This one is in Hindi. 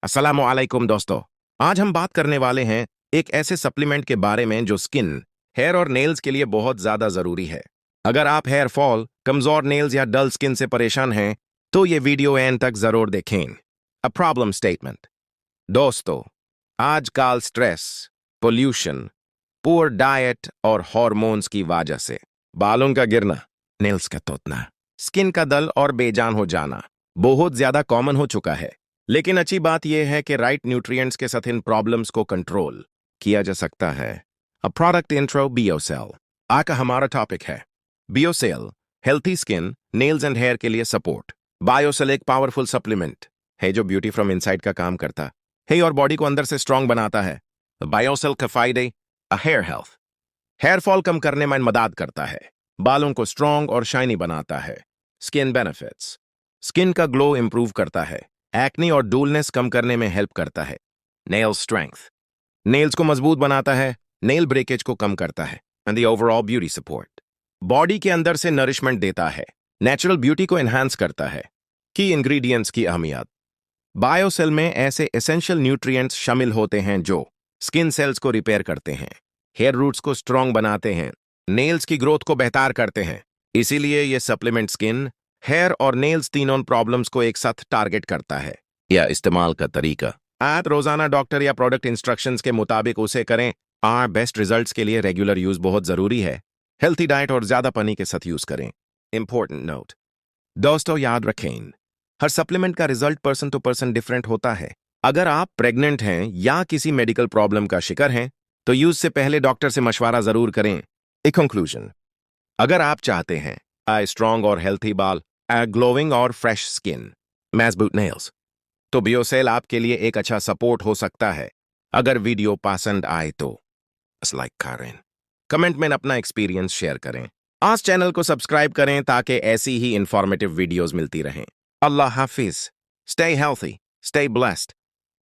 अस्सलामु अलैकुम दोस्तों। आज हम बात करने वाले हैं एक ऐसे सप्लीमेंट के बारे में जो स्किन, हेयर और नेल्स के लिए बहुत ज्यादा जरूरी है। अगर आप हेयर फॉल, कमजोर नेल्स या डल स्किन से परेशान हैं, तो ये वीडियो एंड तक जरूर देखें। A problem statement. दोस्तों, आजकल स्ट्रेस, पोल्यूशन, पुअर डाइट और हॉर्मोन्स की वजह से बालों का गिरना, नेल्स का टूटना, स्किन का डल और बेजान हो जाना बहुत ज्यादा कॉमन हो चुका है। लेकिन अच्छी बात यह है कि राइट न्यूट्रिएंट्स के साथ इन प्रॉब्लम्स को कंट्रोल किया जा सकता है। A product intro Biocell. आज का हमारा टॉपिक है Biocell, healthy skin, nails and hair के लिए सपोर्ट। बायोसेल एक पावरफुल सप्लीमेंट है जो ब्यूटी फ्रॉम इनसाइड का काम करता है और बॉडी को अंदर से स्ट्रांग बनाता है। बायोसेल का फायदे, हेयर हेल्थ, हेयर फॉल कम करने में मदद करता है, बालों को स्ट्रांग और शाइनी बनाता है। स्किन बेनिफिट्स, स्किन का ग्लो इंप्रूव करता है, एक्ने और डूलनेस कम करने में हेल्प करता है। नेल स्ट्रेंथ, नेल्स को मजबूत बनाता है, नेल ब्रेकेज को कम करता है and the overall beauty support. Body के अंदर से नरिशमेंट देता है, नेचुरल ब्यूटी को एनहांस करता है। की इंग्रेडिएंट्स की अहमियत। बायोसेल में ऐसे एसेंशियल न्यूट्रिएंट्स शामिल होते हैं जो स्किन सेल्स को रिपेयर करते हैं, हेयर रूट्स को स्ट्रांग बनाते हैं, नेल्स की ग्रोथ को बेहतर करते हैं। इसीलिए ये सप्लीमेंट स्किन, हेयर और नेल्स तीनों प्रॉब्लम्स को एक साथ टारगेट करता है। या इस्तेमाल का तरीका, आप रोजाना डॉक्टर या प्रोडक्ट इंस्ट्रक्शंस के मुताबिक उसे करें। बेस्ट रिजल्ट्स के लिए रेगुलर यूज बहुत जरूरी है। हेल्थी डाइट और ज्यादा पानी के साथ यूज करें। इंपॉर्टेंट नोट, दोस्तों याद रखें, हर सप्लीमेंट का result person to person different होता है। अगर आप प्रेग्नेंट हैं या किसी मेडिकल प्रॉब्लम का शिकार हैं, तो यूज से पहले डॉक्टर से मशवरा जरूर करें। ए कंक्लूजन, अगर आप चाहते हैं स्ट्रांग और हेल्थी बाल, ग्लोइंग और फ्रेश स्किन, मजबूत नेल्स, तो बियोसेल आपके लिए एक अच्छा सपोर्ट हो सकता है। अगर वीडियो पसंद आए तो लाइक करें, कमेंट में अपना एक्सपीरियंस शेयर करें। आज चैनल को सब्सक्राइब करें ताकि ऐसी ही इंफॉर्मेटिव वीडियोस मिलती रहें। अल्लाह हाफिज। Stay healthy, stay blessed.